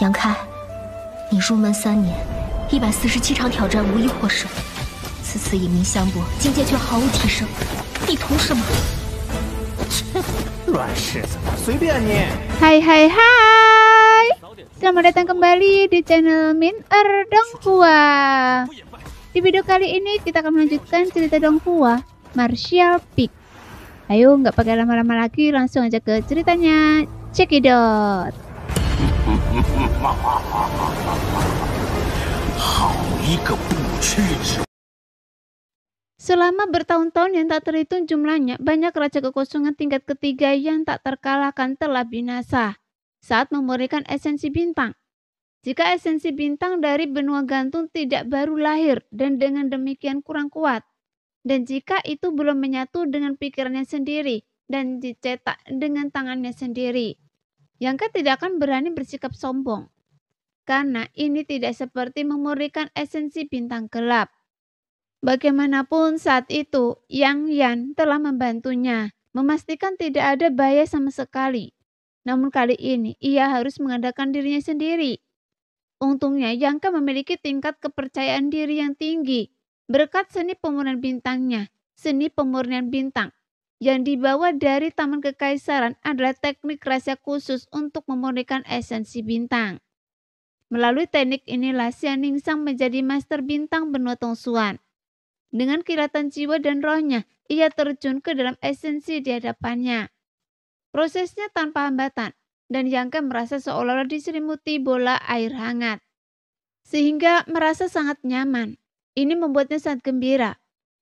杨开，你入门3年，147场挑战无一获胜，此次以命相搏，境界却毫无提升，你图什么？乱柿子，随便你。Hai hai hai, selamat datang kembali di channel Min Donghua. Di video kali ini kita akan melanjutkan cerita Donghua Martial Peak. Ayo nggak pakai lama-lama lagi, langsung aja ke ceritanya. Cekidot. Selama bertahun-tahun yang tak terhitung jumlahnya, banyak raja kekosongan tingkat ketiga yang tak terkalahkan telah binasa saat memurnikan esensi bintang. Jika esensi bintang dari benua gantung tidak baru lahir dan dengan demikian kurang kuat, dan jika itu belum menyatu dengan pikirannya sendiri dan dicetak dengan tangannya sendiri, Yangke tidak akan berani bersikap sombong. Karena ini tidak seperti memurnikan esensi bintang gelap. Bagaimanapun saat itu, Yang Yan telah membantunya, memastikan tidak ada bahaya sama sekali. Namun kali ini, ia harus mengandalkan dirinya sendiri. Untungnya, Yangke memiliki tingkat kepercayaan diri yang tinggi, berkat seni pemurnian bintangnya. Seni pemurnian bintang yang dibawa dari Taman Kekaisaran adalah teknik rahasia khusus untuk memurnikan esensi bintang. Melalui teknik inilah Xian Ningsang menjadi master bintang benua Tongsuan. Dengan kilatan jiwa dan rohnya, ia terjun ke dalam esensi di hadapannya. Prosesnya tanpa hambatan, dan Yangke merasa seolah-olah diselimuti bola air hangat. Sehingga merasa sangat nyaman. Ini membuatnya sangat gembira.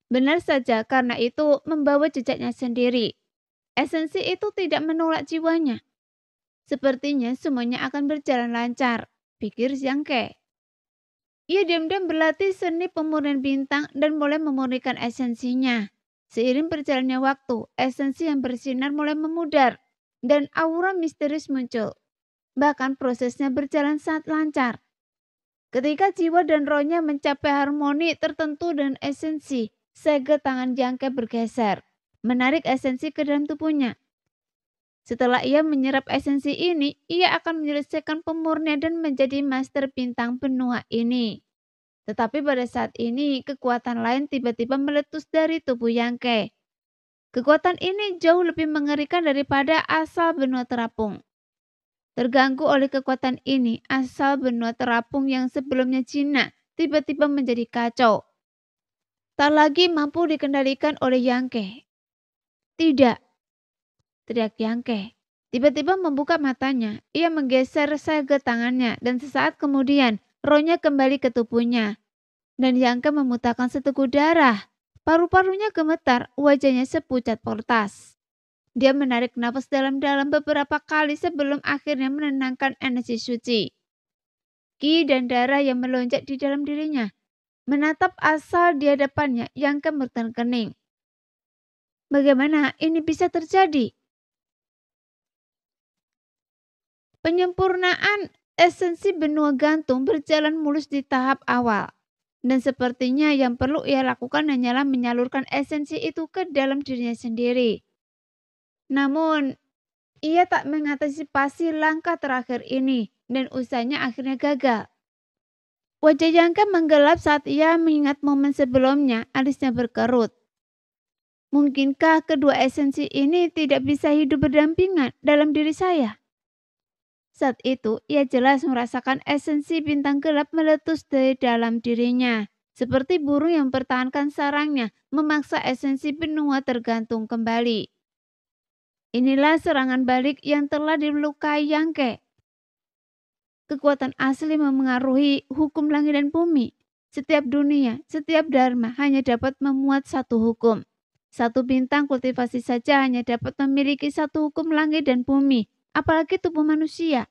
Benar saja, karena itu membawa jejaknya sendiri. Esensi itu tidak menolak jiwanya. Sepertinya semuanya akan berjalan lancar, pikir Yangke. Ia diam-diam berlatih seni pemurnian bintang dan mulai memurnikan esensinya. Seiring berjalannya waktu, esensi yang bersinar mulai memudar dan aura misterius muncul. Bahkan prosesnya berjalan sangat lancar. Ketika jiwa dan rohnya mencapai harmoni tertentu dengan esensi, segel tangan Yangke bergeser, menarik esensi ke dalam tubuhnya. Setelah ia menyerap esensi ini, ia akan menyelesaikan pemurnian dan menjadi master bintang benua ini. Tetapi pada saat ini, kekuatan lain tiba-tiba meletus dari tubuh Yangke. Kekuatan ini jauh lebih mengerikan daripada asal benua terapung. Terganggu oleh kekuatan ini, asal benua terapung yang sebelumnya jinak tiba-tiba menjadi kacau. Tak lagi mampu dikendalikan oleh Yangke. Tidak, teriak Yangke. Tiba-tiba membuka matanya, ia menggeser segel tangannya dan sesaat kemudian rohnya kembali ke tubuhnya. Dan Yangke memuntahkan seteguk darah. Paru-parunya gemetar, wajahnya sepucat portas. Dia menarik nafas dalam-dalam beberapa kali sebelum akhirnya menenangkan energi suci. Ki dan darah yang melonjak di dalam dirinya. Menatap asal di hadapannya, Yangke berkening. Bagaimana ini bisa terjadi? Penyempurnaan esensi benua gantung berjalan mulus di tahap awal. Dan sepertinya yang perlu ia lakukan hanyalah menyalurkan esensi itu ke dalam dirinya sendiri. Namun, ia tak mengantisipasi langkah terakhir ini dan usahanya akhirnya gagal. Wajah Yangke menggelap saat ia mengingat momen sebelumnya, alisnya berkerut. Mungkinkah kedua esensi ini tidak bisa hidup berdampingan dalam diri saya? Saat itu, ia jelas merasakan esensi bintang gelap meletus dari dalam dirinya. Seperti burung yang mempertahankan sarangnya, memaksa esensi benua tergantung kembali. Inilah serangan balik yang telah dilukai Yangke. Kekuatan asli memengaruhi hukum langit dan bumi. Setiap dunia, setiap dharma hanya dapat memuat satu hukum. Satu bintang kultivasi saja hanya dapat memiliki satu hukum langit dan bumi, apalagi tubuh manusia.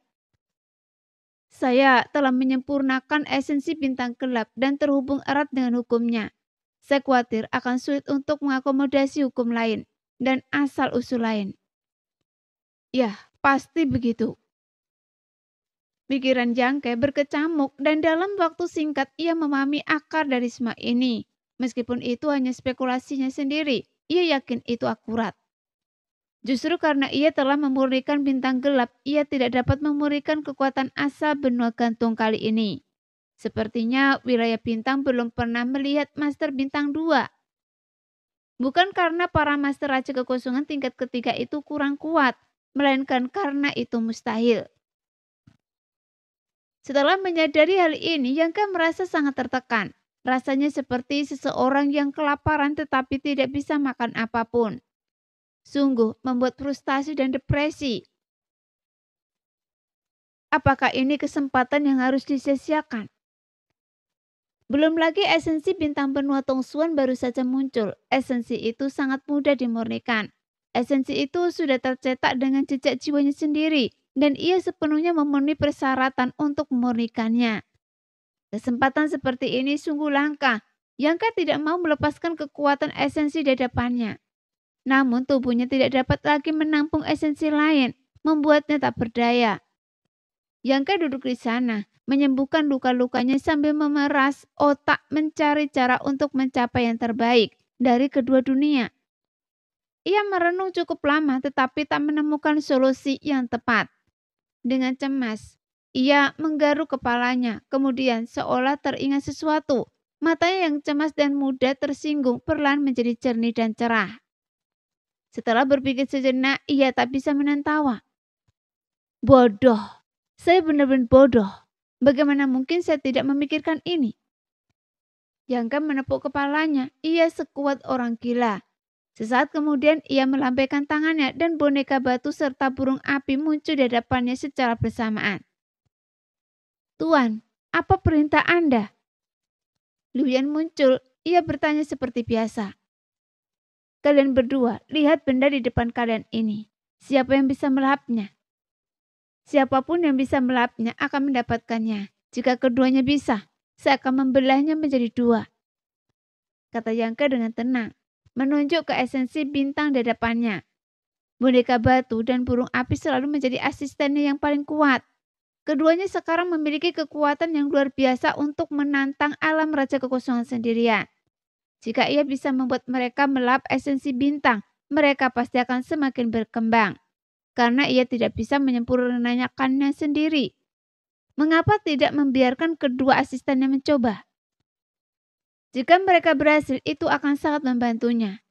Saya telah menyempurnakan esensi bintang gelap dan terhubung erat dengan hukumnya. Saya khawatir akan sulit untuk mengakomodasi hukum lain dan asal-usul lain. Ya, pasti begitu. Pikiran Yangke berkecamuk dan dalam waktu singkat ia memahami akar dari semua ini. Meskipun itu hanya spekulasinya sendiri, ia yakin itu akurat. Justru karena ia telah memurnikan bintang gelap, ia tidak dapat memurnikan kekuatan asa benua gantung kali ini. Sepertinya wilayah bintang belum pernah melihat Master Bintang 2. Bukan karena para Master Raja Kekosongan tingkat ketiga itu kurang kuat, melainkan karena itu mustahil. Setelah menyadari hal ini, Yangka merasa sangat tertekan. Rasanya seperti seseorang yang kelaparan tetapi tidak bisa makan apapun. Sungguh membuat frustasi dan depresi. Apakah ini kesempatan yang harus disia-siakan? Belum lagi esensi bintang benua Tongsuan baru saja muncul. Esensi itu sangat mudah dimurnikan. Esensi itu sudah tercetak dengan jejak jiwanya sendiri dan ia sepenuhnya memenuhi persyaratan untuk memurnikannya. Kesempatan seperti ini sungguh langka. Yangka tidak mau melepaskan kekuatan esensi di hadapannya. Namun tubuhnya tidak dapat lagi menampung esensi lain, membuatnya tak berdaya. Yangka duduk di sana, menyembuhkan luka-lukanya sambil memeras otak mencari cara untuk mencapai yang terbaik dari kedua dunia. Ia merenung cukup lama tetapi tak menemukan solusi yang tepat. Dengan cemas, ia menggaruk kepalanya, kemudian seolah teringat sesuatu. Matanya yang cemas dan muda tersinggung perlahan menjadi jernih dan cerah. Setelah berpikir sejenak, ia tak bisa menahan tawa. Bodoh, saya benar-benar bodoh. Bagaimana mungkin saya tidak memikirkan ini? Yangka menepuk kepalanya, ia sekuat orang gila. Sesaat kemudian ia melambaikan tangannya dan boneka batu serta burung api muncul di hadapannya secara bersamaan. Tuan, apa perintah Anda? Liu Yan muncul, ia bertanya seperti biasa. Kalian berdua, lihat benda di depan kalian ini. Siapa yang bisa melahapnya? Siapapun yang bisa melahapnya akan mendapatkannya. Jika keduanya bisa, saya akan membelahnya menjadi dua. Kata Yangka dengan tenang, menunjuk ke esensi bintang di hadapannya. Boneka batu dan burung api selalu menjadi asistennya yang paling kuat. Keduanya sekarang memiliki kekuatan yang luar biasa untuk menantang alam Raja Kekosongan sendirian. Jika ia bisa membuat mereka melahap esensi bintang, mereka pasti akan semakin berkembang. Karena ia tidak bisa menyempurnakannya sendiri. Mengapa tidak membiarkan kedua asistennya mencoba? Jika mereka berhasil, itu akan sangat membantunya.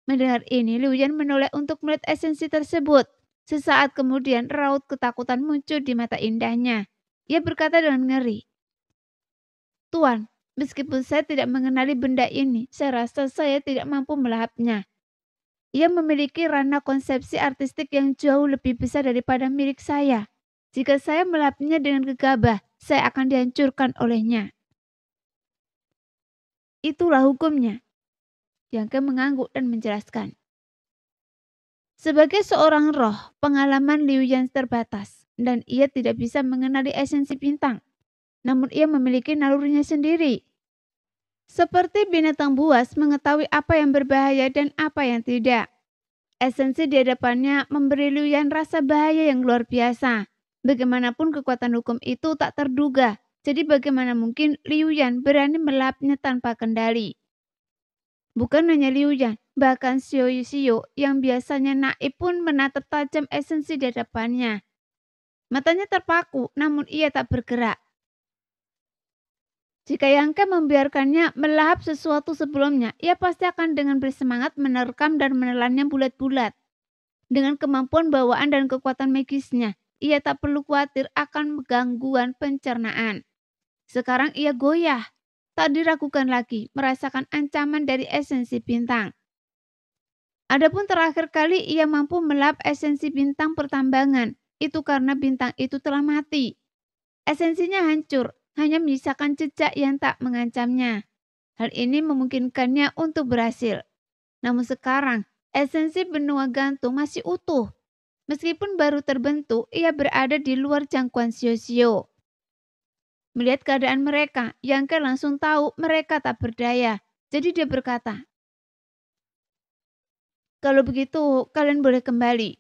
Mendengar ini, Liu Yan menoleh untuk melihat esensi tersebut. Sesaat kemudian, raut ketakutan muncul di mata indahnya. Ia berkata dengan ngeri, Tuan, meskipun saya tidak mengenali benda ini, saya rasa saya tidak mampu melahapnya. Ia memiliki ranah konsepsi artistik yang jauh lebih besar daripada milik saya. Jika saya melahapnya dengan gegabah, saya akan dihancurkan olehnya. Itulah hukumnya. Yangke mengangguk dan menjelaskan. Sebagai seorang roh, pengalaman Liu Yan terbatas dan ia tidak bisa mengenali esensi bintang. Namun ia memiliki nalurinya sendiri. Seperti binatang buas mengetahui apa yang berbahaya dan apa yang tidak. Esensi di hadapannya memberi Liu Yan rasa bahaya yang luar biasa. Bagaimanapun kekuatan hukum itu tak terduga. Jadi bagaimana mungkin Liu Yan berani melahapnya tanpa kendali? Bukan hanya Liu Yan, bahkan Xiao Xiao yang biasanya naif pun menatap tajam esensi di hadapannya. Matanya terpaku, namun ia tak bergerak. Jika Yangke membiarkannya melahap sesuatu sebelumnya, ia pasti akan dengan bersemangat menerkam dan menelannya bulat-bulat. Dengan kemampuan bawaan dan kekuatan magisnya, ia tak perlu khawatir akan gangguan pencernaan. Sekarang ia goyah. Tak diragukan lagi merasakan ancaman dari esensi bintang. Adapun terakhir kali ia mampu melahap esensi bintang pertambangan, itu karena bintang itu telah mati. Esensinya hancur, hanya menyisakan jejak yang tak mengancamnya. Hal ini memungkinkannya untuk berhasil. Namun sekarang, esensi benua gantung masih utuh. Meskipun baru terbentuk, ia berada di luar jangkauan Xiao. Melihat keadaan mereka, Yangke langsung tahu mereka tak berdaya. Jadi dia berkata, kalau begitu, kalian boleh kembali.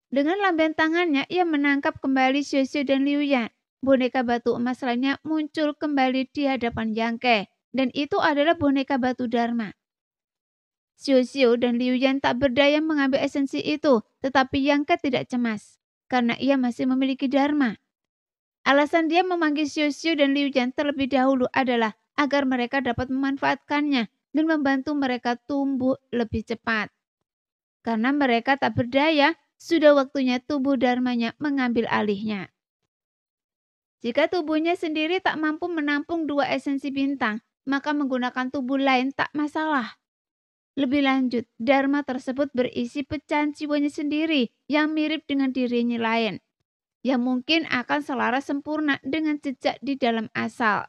Dengan lambaian tangannya, ia menangkap kembali Xiao dan Liu Yan. Boneka batu emas lainnya muncul kembali di hadapan Yangke. Dan itu adalah boneka batu Dharma. Xiu Xiu dan Liu Yan tak berdaya mengambil esensi itu, tetapi Yang Ke tidak cemas, karena ia masih memiliki Dharma. Alasan dia memanggil Xiu Xiu dan Liu Yan terlebih dahulu adalah agar mereka dapat memanfaatkannya dan membantu mereka tumbuh lebih cepat. Karena mereka tak berdaya, sudah waktunya tubuh Dharmanya mengambil alihnya. Jika tubuhnya sendiri tak mampu menampung 2 esensi bintang, maka menggunakan tubuh lain tak masalah. Lebih lanjut, Dharma tersebut berisi pecahan jiwanya sendiri yang mirip dengan dirinya lain, yang mungkin akan selaras sempurna dengan jejak di dalam asal.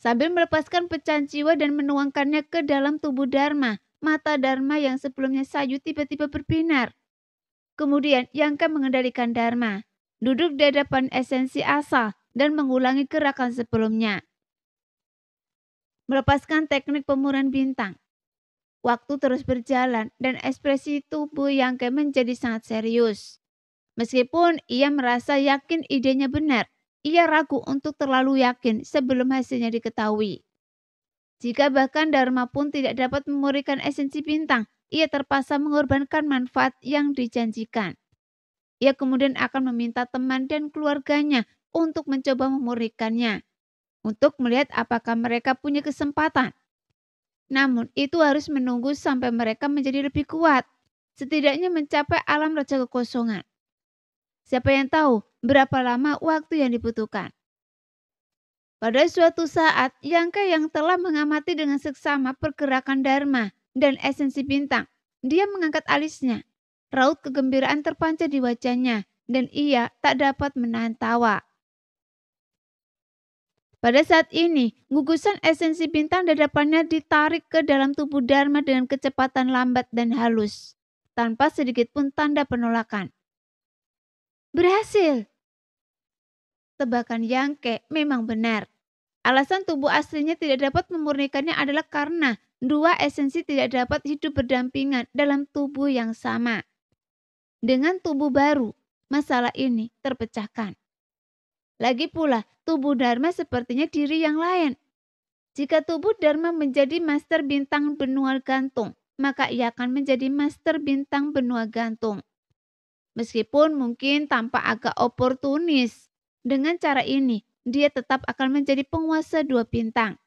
Sambil melepaskan pecahan jiwa dan menuangkannya ke dalam tubuh Dharma, mata Dharma yang sebelumnya sayu tiba-tiba berbinar. Kemudian Yang Ke mengendalikan Dharma, duduk di hadapan esensi asal dan mengulangi gerakan sebelumnya. Melepaskan teknik pemurnian bintang. Waktu terus berjalan dan ekspresi tubuh Yang Ke menjadi sangat serius. Meskipun ia merasa yakin idenya benar, ia ragu untuk terlalu yakin sebelum hasilnya diketahui. Jika bahkan Dharma pun tidak dapat memurnikan esensi bintang, ia terpaksa mengorbankan manfaat yang dijanjikan. Ia kemudian akan meminta teman dan keluarganya untuk mencoba memurnikannya, untuk melihat apakah mereka punya kesempatan. Namun itu harus menunggu sampai mereka menjadi lebih kuat, setidaknya mencapai alam raja kekosongan. Siapa yang tahu berapa lama waktu yang dibutuhkan. Pada suatu saat, Yang Ke yang telah mengamati dengan seksama pergerakan Dharma dan esensi bintang, dia mengangkat alisnya. Raut kegembiraan terpancar di wajahnya dan ia tak dapat menahan tawa. Pada saat ini, gugusan esensi bintang dadapannya ditarik ke dalam tubuh Dharma dengan kecepatan lambat dan halus, tanpa sedikit pun tanda penolakan. Berhasil! Tebakan Yang Ke memang benar. Alasan tubuh aslinya tidak dapat memurnikannya adalah karena 2 esensi tidak dapat hidup berdampingan dalam tubuh yang sama. Dengan tubuh baru, masalah ini terpecahkan. Lagi pula, tubuh Dharma sepertinya diri yang lain. Jika tubuh Dharma menjadi master bintang benua gantung, maka ia akan menjadi master bintang benua gantung. Meskipun mungkin tampak agak oportunis, dengan cara ini dia tetap akan menjadi penguasa 2 bintang.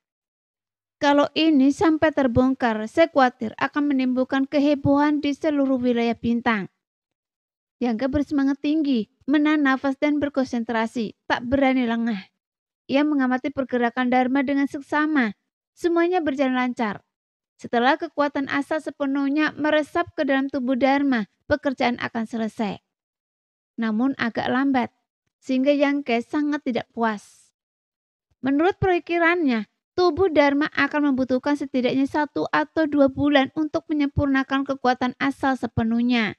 Kalau ini sampai terbongkar, saya khawatir akan menimbulkan kehebohan di seluruh wilayah bintang. Yang Ke bersemangat tinggi, menahan nafas dan berkonsentrasi, tak berani lengah. Ia mengamati pergerakan Dharma dengan seksama. Semuanya berjalan lancar. Setelah kekuatan asal sepenuhnya meresap ke dalam tubuh Dharma, pekerjaan akan selesai. Namun agak lambat, sehingga Yang Ke sangat tidak puas. Menurut perikirannya, tubuh Dharma akan membutuhkan setidaknya 1 atau 2 bulan untuk menyempurnakan kekuatan asal sepenuhnya.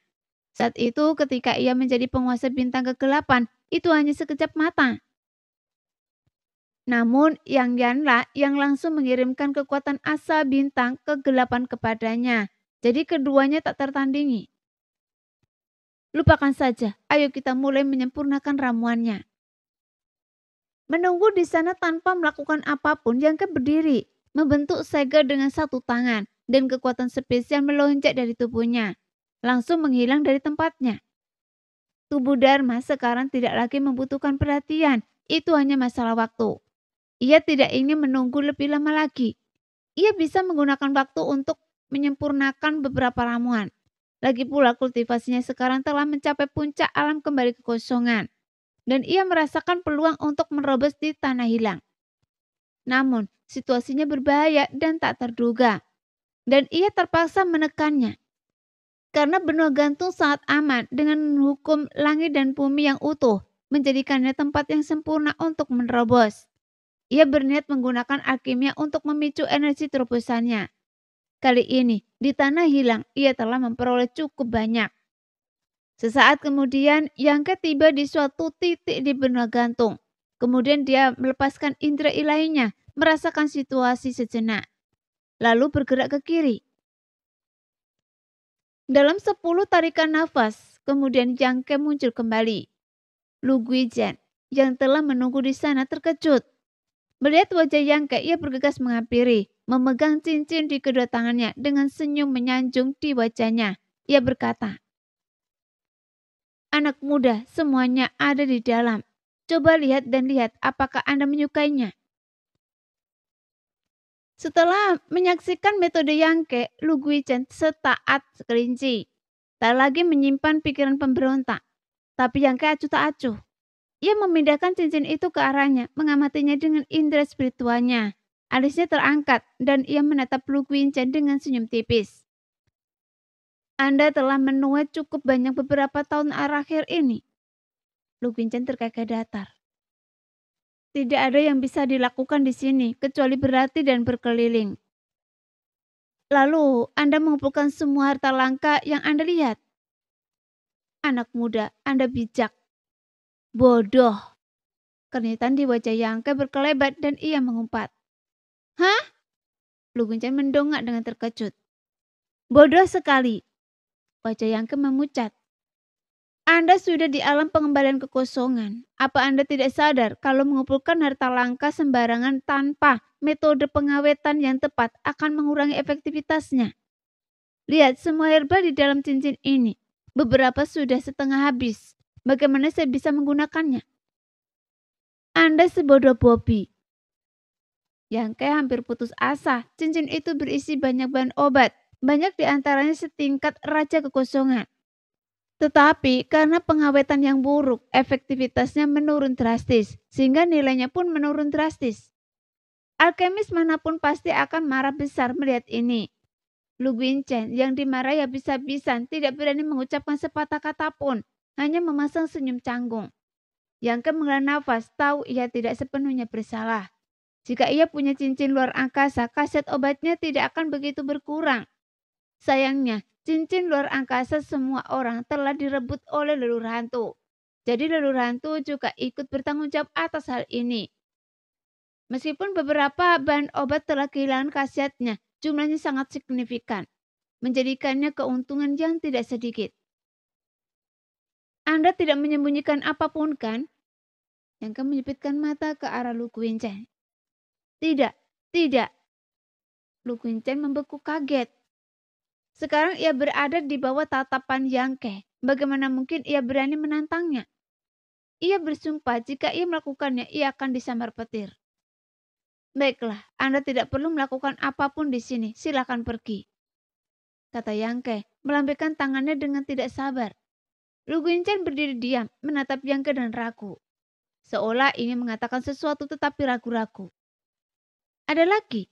Saat itu ketika ia menjadi penguasa bintang ke-8, itu hanya sekejap mata. Namun Yang Yanlah yang langsung mengirimkan kekuatan asal bintang ke-8 kepadanya. Jadi keduanya tak tertandingi. Lupakan saja, ayo kita mulai menyempurnakan ramuannya. Menunggu di sana tanpa melakukan apapun, Yang Ke berdiri, membentuk segel dengan 1 tangan, dan kekuatan spesial melonjak dari tubuhnya. Langsung menghilang dari tempatnya. Tubuh Dharma sekarang tidak lagi membutuhkan perhatian, itu hanya masalah waktu. Ia tidak ingin menunggu lebih lama lagi. Ia bisa menggunakan waktu untuk menyempurnakan beberapa ramuan. Lagi pula kultivasinya sekarang telah mencapai puncak alam kembali kekosongan. Dan ia merasakan peluang untuk menerobos di tanah hilang. Namun situasinya berbahaya dan tak terduga. Dan ia terpaksa menekannya. Karena benua gantung sangat aman dengan hukum langit dan bumi yang utuh, menjadikannya tempat yang sempurna untuk menerobos. Ia berniat menggunakan alkimia untuk memicu energi terobosannya. Kali ini, di tanah hilang, ia telah memperoleh cukup banyak. Sesaat kemudian, Yang Ke tiba di suatu titik di benua gantung. Kemudian dia melepaskan indera ilahiynya, merasakan situasi sejenak. Lalu bergerak ke kiri. Dalam 10 tarikan nafas, kemudian Yang Ke muncul kembali. Lu Guizhen yang telah menunggu di sana terkejut. Melihat wajah Yang Ke, ia bergegas menghampiri, memegang cincin di kedua tangannya dengan senyum menyanjung di wajahnya. Ia berkata, "Anak muda, semuanya ada di dalam. Coba lihat dan lihat apakah Anda menyukainya." Setelah menyaksikan metode Yangke, Lu Guichen setaat kelinci. Tak lagi menyimpan pikiran pemberontak. Tapi Yangke acuh tak acuh. Ia memindahkan cincin itu ke arahnya, mengamatinya dengan indera spiritualnya. Alisnya terangkat dan ia menatap Lu Guichen dengan senyum tipis. "Anda telah menuai cukup banyak beberapa tahun akhir ini." Lu Guichen terkekeh datar. "Tidak ada yang bisa dilakukan di sini kecuali berlatih dan berkeliling." "Lalu Anda mengumpulkan semua harta langka yang Anda lihat?" "Anak muda, Anda bijak." "Bodoh." Keringetan di wajah Yangke berkelebat dan ia mengumpat. "Hah?" Lu Guichen mendongak dengan terkejut. "Bodoh sekali." Wajah Yangke memucat. "Anda sudah di alam pengembalian kekosongan. Apa Anda tidak sadar kalau mengumpulkan harta langka sembarangan tanpa metode pengawetan yang tepat akan mengurangi efektivitasnya? Lihat semua herba di dalam cincin ini. Beberapa sudah setengah habis. Bagaimana saya bisa menggunakannya?" "Anda sebodoh Bobby." Yangke hampir putus asa. Cincin itu berisi banyak bahan obat. Banyak di antaranya setingkat raja kekosongan. Tetapi karena pengawetan yang buruk, efektivitasnya menurun drastis, sehingga nilainya pun menurun drastis. Alkemis manapun pasti akan marah besar melihat ini. Lu Guichen yang dimarahi habis-habisan tidak berani mengucapkan sepatah kata pun, hanya memasang senyum canggung. Yangke menghela nafas, tahu ia tidak sepenuhnya bersalah. Jika ia punya cincin luar angkasa, khasiat obatnya tidak akan begitu berkurang. Sayangnya, cincin luar angkasa semua orang telah direbut oleh leluhur hantu. Jadi leluhur hantu juga ikut bertanggung jawab atas hal ini. Meskipun beberapa bahan obat telah kehilangan khasiatnya, jumlahnya sangat signifikan, menjadikannya keuntungan yang tidak sedikit. "Anda tidak menyembunyikan apapun kan?" Yangke menyipitkan mata ke arah Lu Guichen. "Tidak, tidak." Lu Guichen membeku kaget. Sekarang ia berada di bawah tatapan Yangke. Bagaimana mungkin ia berani menantangnya? Ia bersumpah jika ia melakukannya, ia akan disambar petir. "Baiklah, Anda tidak perlu melakukan apapun di sini. Silakan pergi," kata Yangke, melambaikan tangannya dengan tidak sabar. Lu Guichen berdiri diam, menatap Yangke dan ragu. Seolah ingin mengatakan sesuatu tetapi ragu-ragu. "Ada lagi?"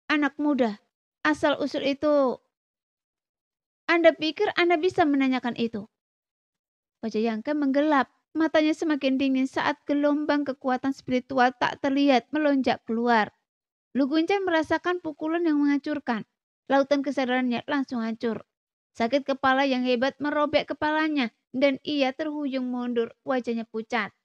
"Anak muda, asal-usul itu, Anda pikir Anda bisa menanyakan itu?" Wajah Yangke menggelap, matanya semakin dingin saat gelombang kekuatan spiritual tak terlihat melonjak keluar. Lu Guichen merasakan pukulan yang menghancurkan. Lautan kesadarannya langsung hancur. Sakit kepala yang hebat merobek kepalanya dan ia terhuyung mundur, wajahnya pucat.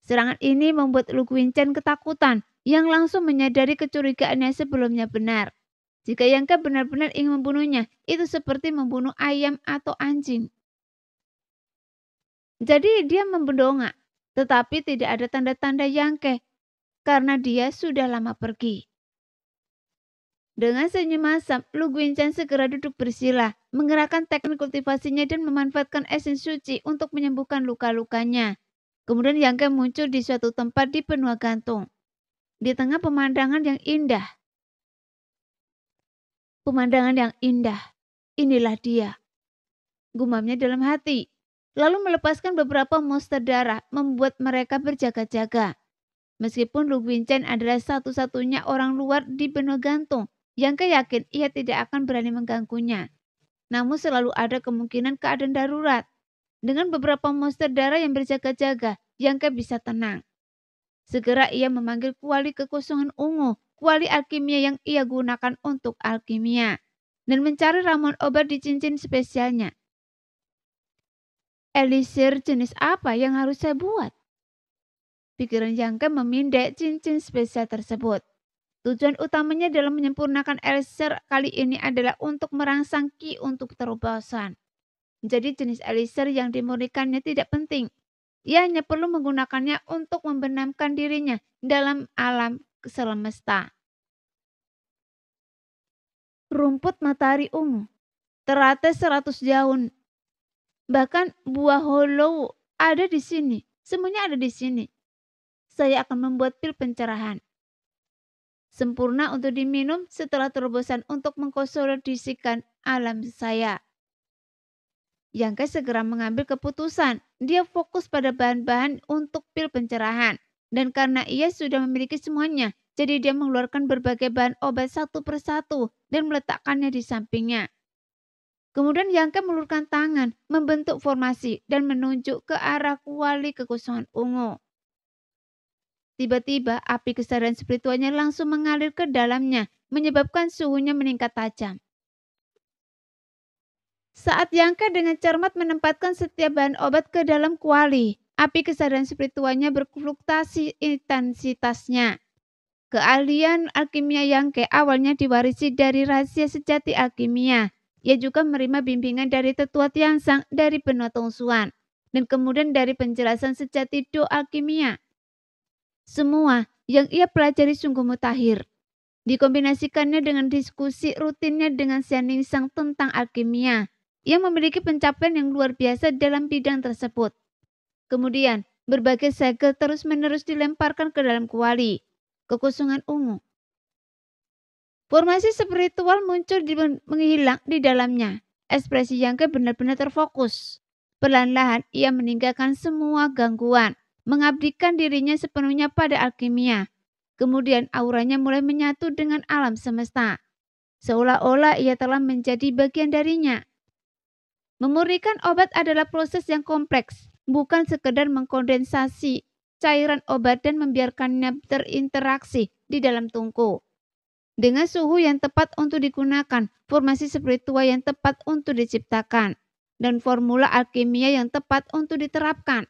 Serangan ini membuat Lu Guichen ketakutan, yang langsung menyadari kecurigaannya sebelumnya benar. Jika Yangke benar-benar ingin membunuhnya, itu seperti membunuh ayam atau anjing. Jadi dia membendongak, tetapi tidak ada tanda-tanda Yangke, karena dia sudah lama pergi. Dengan senyum asam, Lu Guichen segera duduk bersila, menggerakkan teknik kultivasinya dan memanfaatkan esensi suci untuk menyembuhkan luka-lukanya. Kemudian Yangke muncul di suatu tempat di benua gantung, di tengah pemandangan yang indah. "Pemandangan yang indah, inilah dia," gumamnya dalam hati. Lalu melepaskan beberapa monster darah, membuat mereka berjaga-jaga. Meskipun Lu Guichen adalah satu-satunya orang luar di benua gantung, Yangke yakin ia tidak akan berani mengganggunya. Namun selalu ada kemungkinan keadaan darurat. Dengan beberapa monster darah yang berjaga-jaga, Yangke bisa tenang. Segera ia memanggil kuali kekosongan ungu, kuali alkimia yang ia gunakan untuk alkimia, dan mencari ramuan obat di cincin spesialnya. "Elisir jenis apa yang harus saya buat?" Pikiran Yangke memindai cincin spesial tersebut. Tujuan utamanya dalam menyempurnakan elisir kali ini adalah untuk merangsang ki untuk terobosan. Jadi jenis elisir yang dimurnikannya tidak penting. Ia hanya perlu menggunakannya untuk membenamkan dirinya dalam alam semesta. Rumput matahari ungu, teratai 100 daun, bahkan buah hollow ada di sini. Semuanya ada di sini. Saya akan membuat pil pencerahan. Sempurna untuk diminum setelah terobosan untuk mengkonsolidasikan alam saya. Yangke segera mengambil keputusan. Dia fokus pada bahan-bahan untuk pil pencerahan. Dan karena ia sudah memiliki semuanya, jadi dia mengeluarkan berbagai bahan obat satu persatu dan meletakkannya di sampingnya. Kemudian Yangke mengulurkan tangan, membentuk formasi dan menunjuk ke arah kuali kekosongan ungu. Tiba-tiba api kesadaran spiritualnya langsung mengalir ke dalamnya, menyebabkan suhunya meningkat tajam. Saat Yangke dengan cermat menempatkan setiap bahan obat ke dalam kuali, api kesadaran spiritualnya berfluktuasi intensitasnya. Keahlian alkimia Yangke awalnya diwarisi dari rahasia sejati alkimia. Ia juga menerima bimbingan dari tetua Tiansang dari benua Tongsuan dan kemudian dari penjelasan sejati Do alkimia. Semua yang ia pelajari sungguh mutakhir. Dikombinasikannya dengan diskusi rutinnya dengan Xianningsang tentang alkimia. Ia memiliki pencapaian yang luar biasa dalam bidang tersebut. Kemudian, berbagai segel terus-menerus dilemparkan ke dalam kuali kekosongan ungu. Formasi spiritual muncul menghilang di dalamnya. Ekspresi Yangke benar-benar terfokus. Perlahan-lahan ia meninggalkan semua gangguan, mengabdikan dirinya sepenuhnya pada alkimia. Kemudian auranya mulai menyatu dengan alam semesta. Seolah-olah ia telah menjadi bagian darinya. Memurnikan obat adalah proses yang kompleks, bukan sekedar mengkondensasi cairan obat dan membiarkannya terinteraksi di dalam tungku. Dengan suhu yang tepat untuk digunakan, formasi spiritual yang tepat untuk diciptakan, dan formula alkimia yang tepat untuk diterapkan.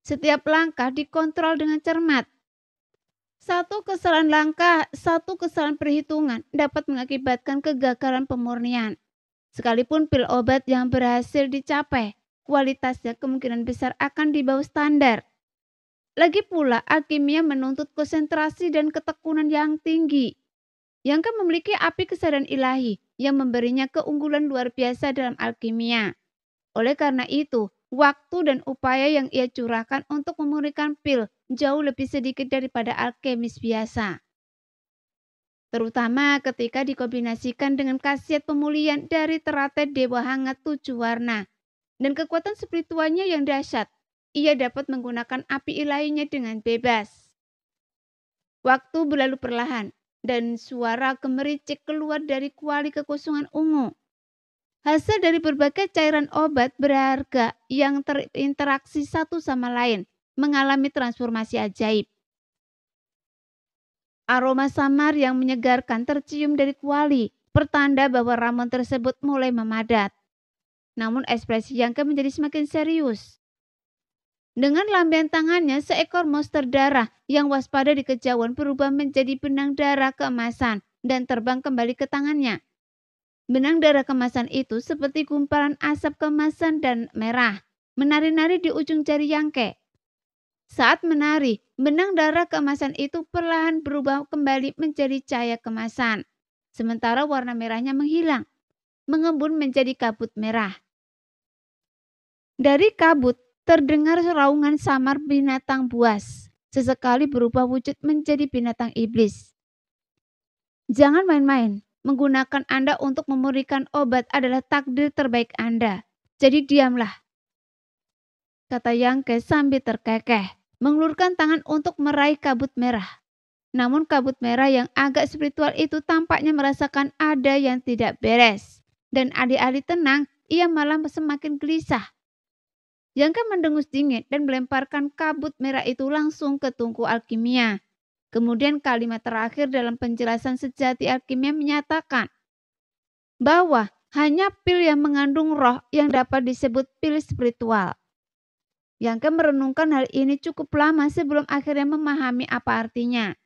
Setiap langkah dikontrol dengan cermat. Satu kesalahan langkah, satu kesalahan perhitungan dapat mengakibatkan kegagalan pemurnian. Sekalipun pil obat yang berhasil dicapai, kualitasnya kemungkinan besar akan di bawah standar. Lagi pula, alkimia menuntut konsentrasi dan ketekunan yang tinggi. Yangke memiliki api kesadaran ilahi yang memberinya keunggulan luar biasa dalam alkimia. Oleh karena itu, waktu dan upaya yang ia curahkan untuk memurnikan pil jauh lebih sedikit daripada alkemis biasa. Terutama ketika dikombinasikan dengan khasiat pemulihan dari teratai dewa hangat 7 warna dan kekuatan spiritualnya yang dahsyat, ia dapat menggunakan api ilahinya dengan bebas. Waktu berlalu perlahan dan suara gemericik keluar dari kuali kekosongan ungu. Hasil dari berbagai cairan obat berharga yang terinteraksi satu sama lain mengalami transformasi ajaib. Aroma samar yang menyegarkan tercium dari kuali, pertanda bahwa ramuan tersebut mulai memadat. Namun ekspresi Yangke menjadi semakin serius. Dengan lambaian tangannya, seekor monster darah yang waspada di kejauhan berubah menjadi benang darah keemasan dan terbang kembali ke tangannya. Benang darah kemasan itu seperti gumpalan asap kemasan dan merah, menari-nari di ujung jari Yangke. Saat menari, benang darah keemasan itu perlahan berubah kembali menjadi cahaya kemasan, sementara warna merahnya menghilang, mengembun menjadi kabut merah. Dari kabut, terdengar raungan samar binatang buas, sesekali berubah wujud menjadi binatang iblis. Jangan main-main, menggunakan Anda untuk memurnikan obat adalah takdir terbaik Anda. Jadi diamlah, kata Yangke sambil terkekeh, mengulurkan tangan untuk meraih kabut merah. Namun kabut merah yang agak spiritual itu tampaknya merasakan ada yang tidak beres. Dan alih-alih tenang, ia malah semakin gelisah. Yangke mendengus dingin dan melemparkan kabut merah itu langsung ke tungku alkimia. Kemudian kalimat terakhir dalam penjelasan sejati alkimia menyatakan bahwa hanya pil yang mengandung roh yang dapat disebut pil spiritual. Yangke merenungkan hal ini cukup lama sebelum akhirnya memahami apa artinya.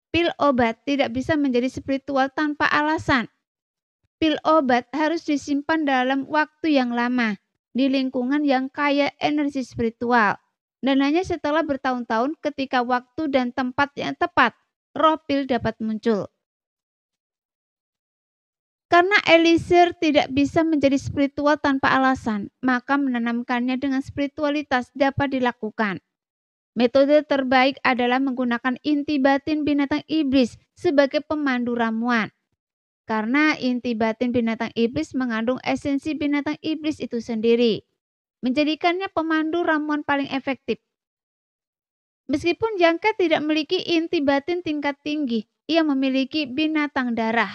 Pil obat tidak bisa menjadi spiritual tanpa alasan. Pil obat harus disimpan dalam waktu yang lama, di lingkungan yang kaya energi spiritual. Dan hanya setelah bertahun-tahun ketika waktu dan tempat yang tepat, roh pil dapat muncul. Karena Elisir tidak bisa menjadi spiritual tanpa alasan, maka menanamkannya dengan spiritualitas dapat dilakukan. Metode terbaik adalah menggunakan inti batin binatang iblis sebagai pemandu ramuan. Karena inti batin binatang iblis mengandung esensi binatang iblis itu sendiri, menjadikannya pemandu ramuan paling efektif. Meskipun Jangka tidak memiliki inti batin tingkat tinggi, ia memiliki binatang darah.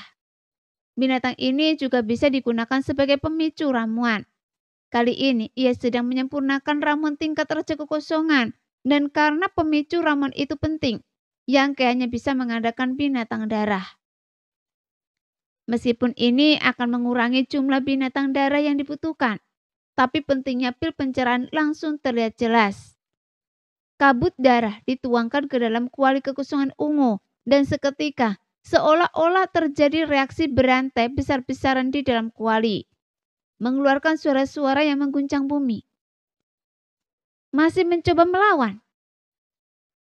Binatang ini juga bisa digunakan sebagai pemicu ramuan. Kali ini ia sedang menyempurnakan ramuan tingkat raja kekosongan, dan karena pemicu ramuan itu penting, Jangka hanya bisa mengadakan binatang darah. Meskipun ini akan mengurangi jumlah binatang darah yang dibutuhkan, tapi pentingnya pil pencerahan langsung terlihat jelas. Kabut darah dituangkan ke dalam kuali kekosongan ungu, dan seketika seolah-olah terjadi reaksi berantai besar-besaran di dalam kuali, mengeluarkan suara-suara yang mengguncang bumi. Masih mencoba melawan?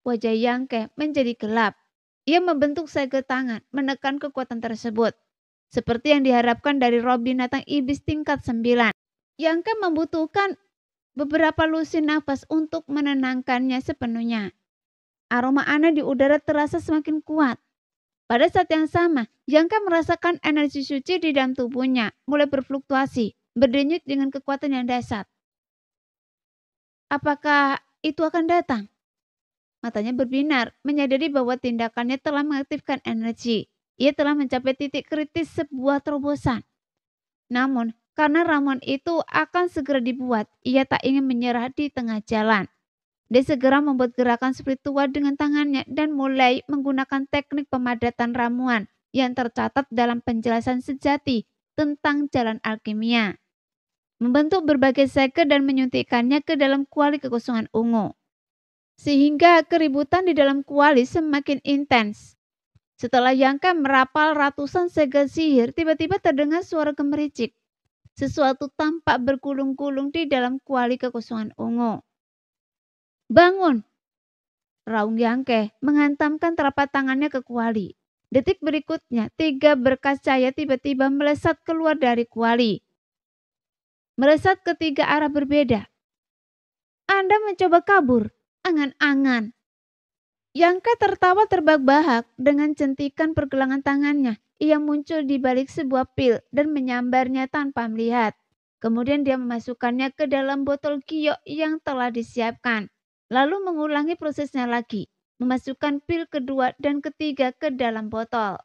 Wajah Jangka menjadi gelap. Ia membentuk segel tangan, menekan kekuatan tersebut, seperti yang diharapkan dari roh binatang iblis tingkat 9. Jangka membutuhkan beberapa lusin nafas untuk menenangkannya sepenuhnya. Aroma aneh di udara terasa semakin kuat. Pada saat yang sama, Jangka merasakan energi suci di dalam tubuhnya mulai berfluktuasi, berdenyut dengan kekuatan yang dahsyat. Apakah itu akan datang? Matanya berbinar, menyadari bahwa tindakannya telah mengaktifkan energi. Ia telah mencapai titik kritis sebuah terobosan. Namun, karena ramuan itu akan segera dibuat, ia tak ingin menyerah di tengah jalan. Dia segera membuat gerakan spiritual dengan tangannya dan mulai menggunakan teknik pemadatan ramuan yang tercatat dalam penjelasan sejati tentang jalan alkimia. Membentuk berbagai segel dan menyuntikkannya ke dalam kuali kekosongan ungu. Sehingga keributan di dalam kuali semakin intens. Setelah Jangka merapal ratusan segel sihir, tiba-tiba terdengar suara gemericik. Sesuatu tampak bergulung-gulung di dalam kuali kekosongan ungu. Bangun! Raung Jangka menghantamkan telapak tangannya ke kuali. Detik berikutnya, 3 berkas cahaya tiba-tiba melesat keluar dari kuali. Melesat ke 3 arah berbeda. Anda mencoba kabur, angan-angan. Jangka tertawa terbahak-bahak dengan centikan pergelangan tangannya. Ia muncul di balik sebuah pil dan menyambarnya tanpa melihat. Kemudian dia memasukkannya ke dalam botol giok yang telah disiapkan. Lalu mengulangi prosesnya lagi, memasukkan pil kedua dan ketiga ke dalam botol.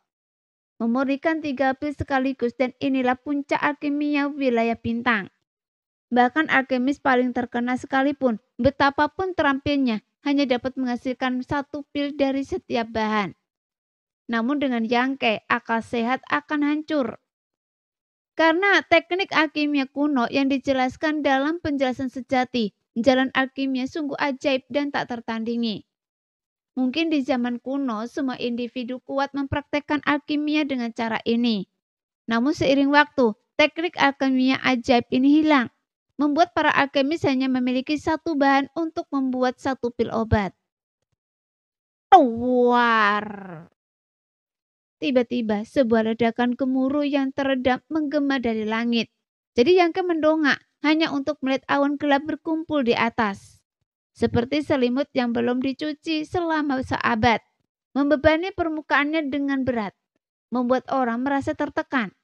Memurnikan 3 pil sekaligus, dan inilah puncak alkimia wilayah bintang. Bahkan alkemis paling terkenal sekalipun, betapapun terampilnya, hanya dapat menghasilkan 1 pil dari setiap bahan. Namun dengan Jangka, akal sehat akan hancur. Karena teknik alkimia kuno yang dijelaskan dalam penjelasan sejati, jalan alkimia sungguh ajaib dan tak tertandingi. Mungkin di zaman kuno semua individu kuat mempraktekkan alkimia dengan cara ini. Namun seiring waktu, teknik alkimia ajaib ini hilang, membuat para alkemis hanya memiliki 1 bahan untuk membuat 1 pil obat. War! Tiba-tiba sebuah ledakan gemuruh yang teredam menggema dari langit. Jadi Jangka mendongak hanya untuk melihat awan gelap berkumpul di atas. Seperti selimut yang belum dicuci selama seabad. Membebani permukaannya dengan berat. Membuat orang merasa tertekan.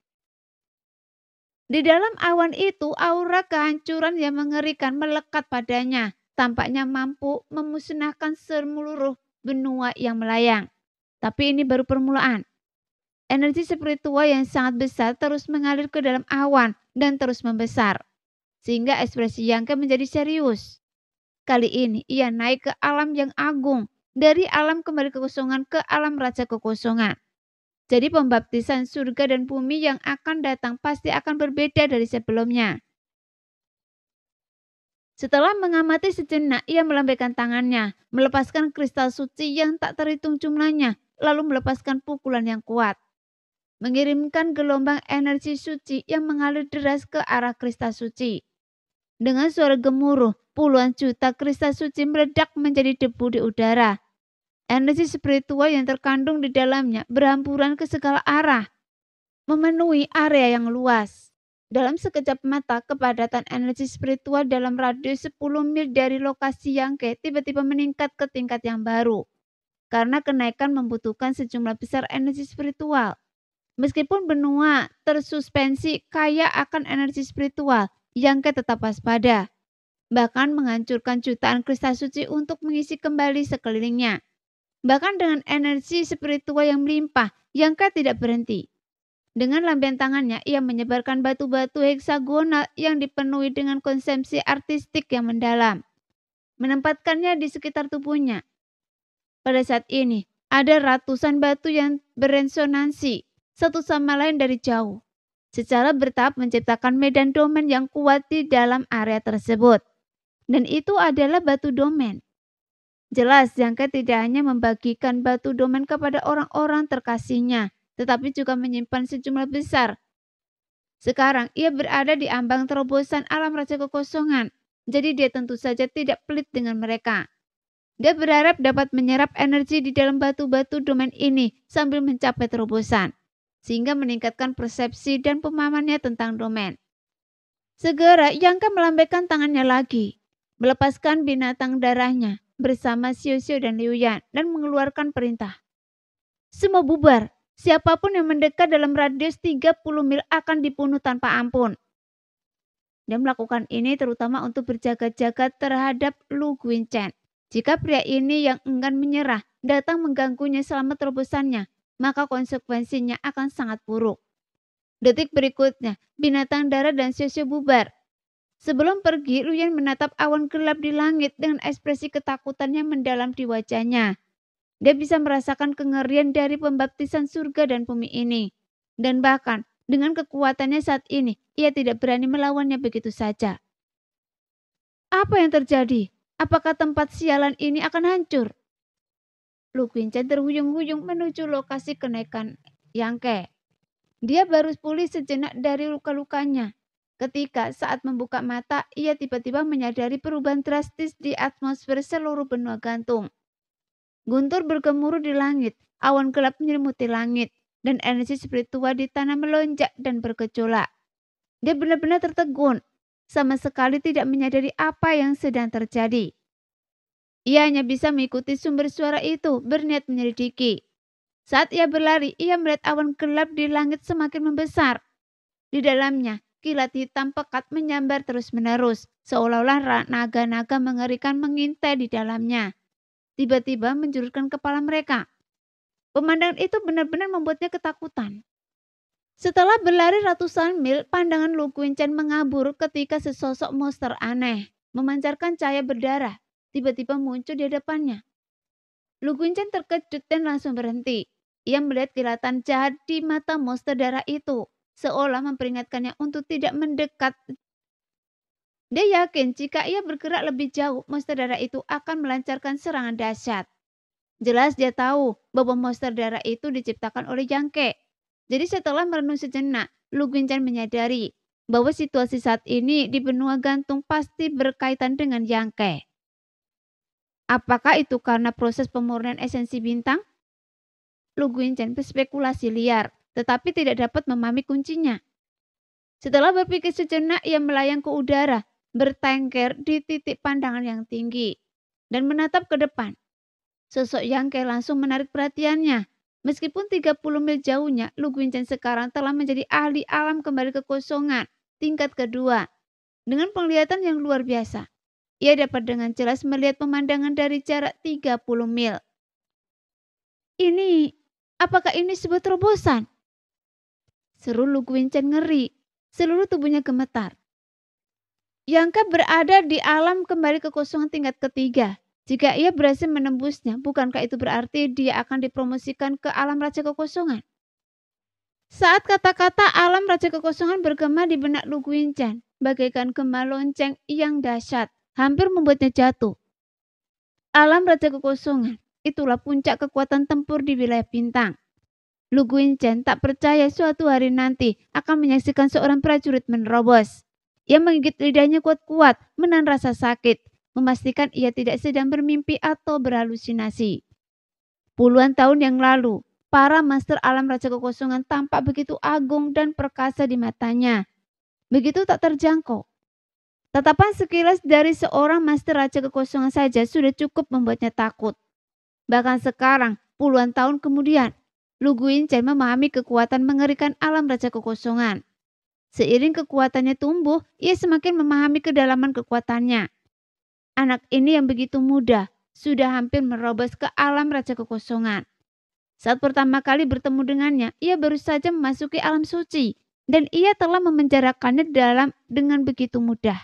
Di dalam awan itu aura kehancuran yang mengerikan melekat padanya. Tampaknya mampu memusnahkan seluruh benua yang melayang. Tapi ini baru permulaan. Energi spiritual yang sangat besar terus mengalir ke dalam awan dan terus membesar. Sehingga ekspresi Jangka menjadi serius. Kali ini ia naik ke alam yang agung. Dari alam kembali kekosongan ke alam raja kekosongan. Jadi pembaptisan surga dan bumi yang akan datang pasti akan berbeda dari sebelumnya. Setelah mengamati sejenak, ia melambaikan tangannya, melepaskan kristal suci yang tak terhitung jumlahnya, lalu melepaskan pukulan yang kuat. Mengirimkan gelombang energi suci yang mengalir deras ke arah kristal suci. Dengan suara gemuruh, puluhan juta kristal suci meledak menjadi debu di udara. Energi spiritual yang terkandung di dalamnya berhamburan ke segala arah, memenuhi area yang luas. Dalam sekejap mata, kepadatan energi spiritual dalam radius 10 mil dari lokasi Yangke tiba-tiba meningkat ke tingkat yang baru. Karena kenaikan membutuhkan sejumlah besar energi spiritual. Meskipun benua tersuspensi kaya akan energi spiritual, Yangke tetap waspada. Bahkan menghancurkan jutaan kristal suci untuk mengisi kembali sekelilingnya. Bahkan dengan energi spiritual yang melimpah, Yangke tidak berhenti. Dengan lamben tangannya, ia menyebarkan batu-batu heksagonal yang dipenuhi dengan konsepsi artistik yang mendalam. Menempatkannya di sekitar tubuhnya. Pada saat ini, ada ratusan batu yang beresonansi satu sama lain dari jauh. Secara bertahap menciptakan medan domain yang kuat di dalam area tersebut. Dan itu adalah batu domain. Jelas, Yangke tidak hanya membagikan batu domain kepada orang-orang terkasihnya, tetapi juga menyimpan sejumlah besar. Sekarang ia berada di ambang terobosan alam raja kekosongan, jadi dia tentu saja tidak pelit dengan mereka. Dia berharap dapat menyerap energi di dalam batu-batu domain ini sambil mencapai terobosan, sehingga meningkatkan persepsi dan pemahamannya tentang domain. Segera Yangke melambaikan tangannya lagi, melepaskan binatang darahnya bersama Xiu dan Liu Yan dan mengeluarkan perintah. Semua bubar. Siapapun yang mendekat dalam radius 30 mil akan dibunuh tanpa ampun. Dia melakukan ini terutama untuk berjaga-jaga terhadap Lu Guinchen. Jika pria ini yang enggan menyerah datang mengganggunya selama terobosannya, maka konsekuensinya akan sangat buruk. Detik berikutnya, binatang darah dan Xiu bubar. Sebelum pergi, Lu Yan menatap awan gelap di langit dengan ekspresi ketakutan yang mendalam di wajahnya. Dia bisa merasakan kengerian dari pembaptisan surga dan bumi ini. Dan bahkan dengan kekuatannya saat ini, ia tidak berani melawannya begitu saja. Apa yang terjadi? Apakah tempat sialan ini akan hancur? Lu Guinchen terhuyung-huyung menuju lokasi kenaikan Yangke. Dia baru pulih sejenak dari luka-lukanya. Ketika saat membuka mata, ia tiba-tiba menyadari perubahan drastis di atmosfer seluruh benua gantung. Guntur bergemuruh di langit, awan gelap menyelimuti langit, dan energi spiritual di tanah melonjak dan bergejolak. Dia benar-benar tertegun, sama sekali tidak menyadari apa yang sedang terjadi. Ia hanya bisa mengikuti sumber suara itu, berniat menyelidiki. Saat ia berlari, ia melihat awan gelap di langit semakin membesar. Di dalamnya, kilat hitam pekat menyambar terus-menerus, seolah-olah naga-naga mengerikan mengintai di dalamnya. Tiba-tiba menjulurkan kepala mereka. Pemandangan itu benar-benar membuatnya ketakutan. Setelah berlari ratusan mil, pandangan Lu Guinchen mengabur ketika sesosok monster aneh, memancarkan cahaya berdarah, tiba-tiba muncul di hadapannya. Lu Guinchen terkejut dan langsung berhenti. Ia melihat kilatan jahat di mata monster darah itu, seolah memperingatkannya untuk tidak mendekat. Dia yakin jika ia bergerak lebih jauh, monster darah itu akan melancarkan serangan dahsyat. Jelas dia tahu bahwa monster darah itu diciptakan oleh Yangke. Jadi setelah merenung sejenak, Lu Guinchen menyadari bahwa situasi saat ini di benua gantung pasti berkaitan dengan Yangke. Apakah itu karena proses pemurnian esensi bintang? Lu Guinchen berspekulasi liar, tetapi tidak dapat memahami kuncinya. Setelah berpikir sejenak, ia melayang ke udara, bertengger di titik pandangan yang tinggi, dan menatap ke depan. Sosok Yangke langsung menarik perhatiannya. Meskipun 30 mil jauhnya, Lu Guinchen sekarang telah menjadi ahli alam kembali kekosongan, tingkat kedua. Dengan penglihatan yang luar biasa, ia dapat dengan jelas melihat pemandangan dari jarak 30 mil. Apakah ini sebuah terobosan? Seru Lu Guinchen ngeri, seluruh tubuhnya gemetar. Yangke berada di alam kembali kekosongan tingkat ketiga. Jika ia berhasil menembusnya, bukankah itu berarti dia akan dipromosikan ke alam raja kekosongan? Saat kata-kata alam raja kekosongan bergema di benak Lu Guinchen, bagaikan gema lonceng yang dahsyat, hampir membuatnya jatuh. Alam raja kekosongan, itulah puncak kekuatan tempur di wilayah bintang. Lu Guinchen tak percaya suatu hari nanti akan menyaksikan seorang prajurit menerobos. Ia menggigit lidahnya kuat-kuat, menahan rasa sakit, memastikan ia tidak sedang bermimpi atau berhalusinasi. Puluhan tahun yang lalu, para master alam Raja Kekosongan tampak begitu agung dan perkasa di matanya. Begitu tak terjangkau. Tatapan sekilas dari seorang master Raja Kekosongan saja sudah cukup membuatnya takut. Bahkan sekarang, puluhan tahun kemudian, Lu Guinchen memahami kekuatan mengerikan alam Raja Kekosongan. Seiring kekuatannya tumbuh, ia semakin memahami kedalaman kekuatannya. Anak ini yang begitu muda, sudah hampir merobos ke alam Raja Kekosongan. Saat pertama kali bertemu dengannya, ia baru saja memasuki alam suci, dan ia telah memenjarakannya dengan begitu mudah.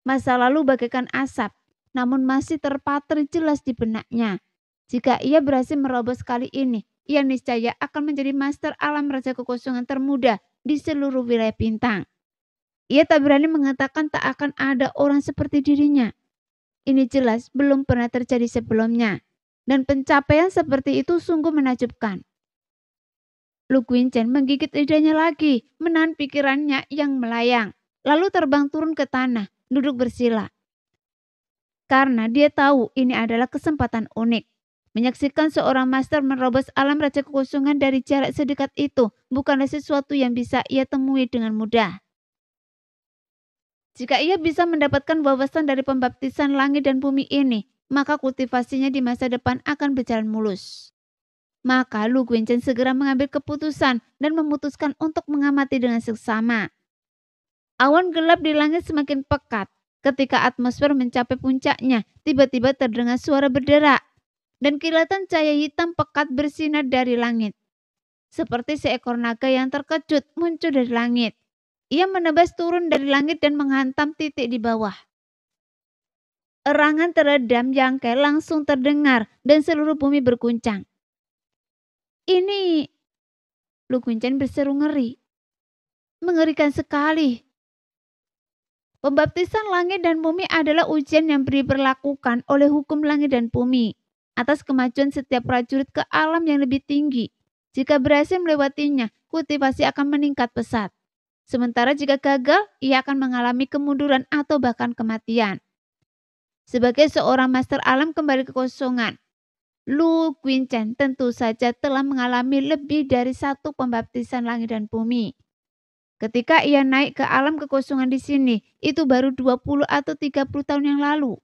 Masa lalu bagaikan asap, namun masih terpatri jelas di benaknya. Jika ia berhasil merobos kali ini, ia niscaya akan menjadi master alam Raja Kekosongan termuda di seluruh wilayah bintang. Ia tak berani mengatakan tak akan ada orang seperti dirinya. Ini jelas belum pernah terjadi sebelumnya, dan pencapaian seperti itu sungguh menakjubkan. Lu Guinchen menggigit lidahnya lagi, menahan pikirannya yang melayang, lalu terbang turun ke tanah, duduk bersila. Karena dia tahu ini adalah kesempatan unik. Menyaksikan seorang master merobos alam Raja Kekosongan dari jarak sedekat itu bukanlah sesuatu yang bisa ia temui dengan mudah. Jika ia bisa mendapatkan wawasan dari pembaptisan langit dan bumi ini, maka kultivasinya di masa depan akan berjalan mulus. Maka Lu Guinchen segera mengambil keputusan dan memutuskan untuk mengamati dengan seksama. Awan gelap di langit semakin pekat. Ketika atmosfer mencapai puncaknya, tiba-tiba terdengar suara berderak, dan kilatan cahaya hitam pekat bersinar dari langit. Seperti seekor naga yang terkejut muncul dari langit. Ia menebas turun dari langit dan menghantam titik di bawah. Erangan teredam Yangke langsung terdengar dan seluruh bumi berguncang. Ini, Lu Guinchen berseru ngeri. Mengerikan sekali. Pembaptisan langit dan bumi adalah ujian yang diberlakukan oleh hukum langit dan bumi atas kemajuan setiap prajurit ke alam yang lebih tinggi. Jika berhasil melewatinya, kultivasi akan meningkat pesat. Sementara jika gagal, ia akan mengalami kemunduran atau bahkan kematian. Sebagai seorang master alam kembali ke kekosongan, Lu Guinchen tentu saja telah mengalami lebih dari satu pembaptisan langit dan bumi. Ketika ia naik ke alam kekosongan di sini, itu baru 20 atau 30 tahun yang lalu.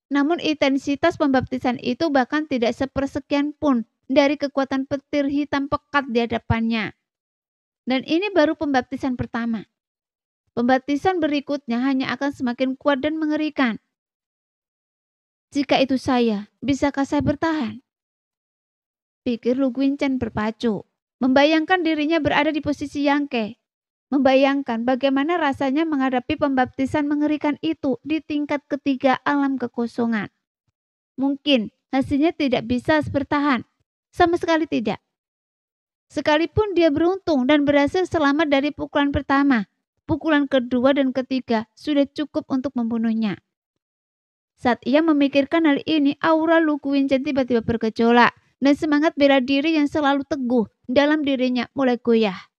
Namun intensitas pembaptisan itu bahkan tidak sepersekian pun dari kekuatan petir hitam pekat di hadapannya. Dan ini baru pembaptisan pertama. Pembaptisan berikutnya hanya akan semakin kuat dan mengerikan. Jika itu saya, bisakah saya bertahan? Pikir Lu Guinchen berpacu, membayangkan dirinya berada di posisi Yangke. Membayangkan bagaimana rasanya menghadapi pembaptisan mengerikan itu di tingkat ketiga alam kekosongan. Mungkin hasilnya tidak bisa bertahan, sama sekali tidak. Sekalipun dia beruntung dan berhasil selamat dari pukulan pertama, pukulan kedua dan ketiga sudah cukup untuk membunuhnya. Saat ia memikirkan hal ini, aura Lu Guinchen tiba-tiba bergejolak dan semangat bela diri yang selalu teguh dalam dirinya mulai goyah.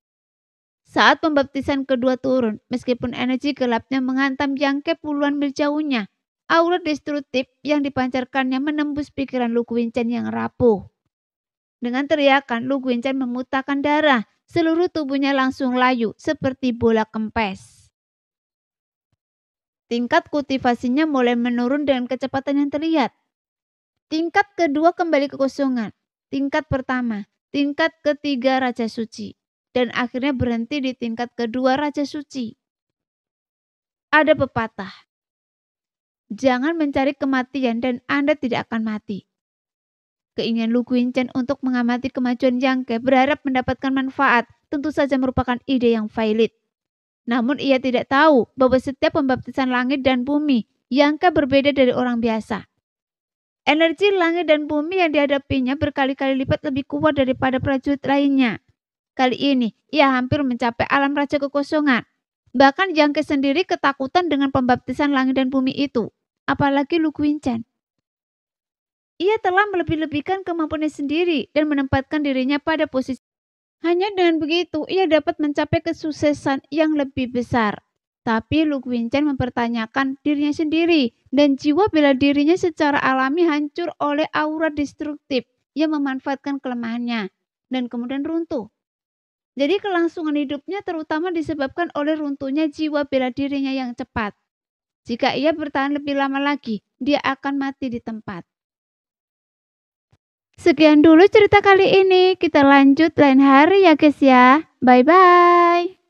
Saat pembaptisan kedua turun, meskipun energi gelapnya menghantam Yangke puluhan mil jauhnya, aura destruktif yang dipancarkannya menembus pikiran Lu Guinchen yang rapuh. Dengan teriakan, Lu Guinchen memuntahkan darah, seluruh tubuhnya langsung layu seperti bola kempes. Tingkat kultivasinya mulai menurun dengan kecepatan yang terlihat. Tingkat kedua kembali ke kekosongan. Tingkat pertama, tingkat ketiga Raja Suci. Dan akhirnya berhenti di tingkat kedua Raja Suci. Ada pepatah. Jangan mencari kematian dan Anda tidak akan mati. Keinginan Lu Guinchen untuk mengamati kemajuan Yangke berharap mendapatkan manfaat tentu saja merupakan ide yang valid. Namun ia tidak tahu bahwa setiap pembaptisan langit dan bumi Yangke berbeda dari orang biasa. Energi langit dan bumi yang dihadapinya berkali-kali lipat lebih kuat daripada prajurit lainnya. Kali ini ia hampir mencapai alam Raja Kekosongan. Bahkan Yangke sendiri ketakutan dengan pembaptisan langit dan bumi itu. Apalagi Lu Guinchen. Ia telah melebih-lebihkan kemampuannya sendiri dan menempatkan dirinya pada posisi. Hanya dengan begitu, ia dapat mencapai kesuksesan yang lebih besar. Tapi Lu Quinchen mempertanyakan dirinya sendiri dan jiwa bela dirinya secara alami hancur oleh aura destruktif yang memanfaatkan kelemahannya dan kemudian runtuh. Jadi kelangsungan hidupnya terutama disebabkan oleh runtuhnya jiwa bela dirinya yang cepat. Jika ia bertahan lebih lama lagi, dia akan mati di tempat. Sekian dulu cerita kali ini. Kita lanjut lain hari ya guys ya. Bye-bye.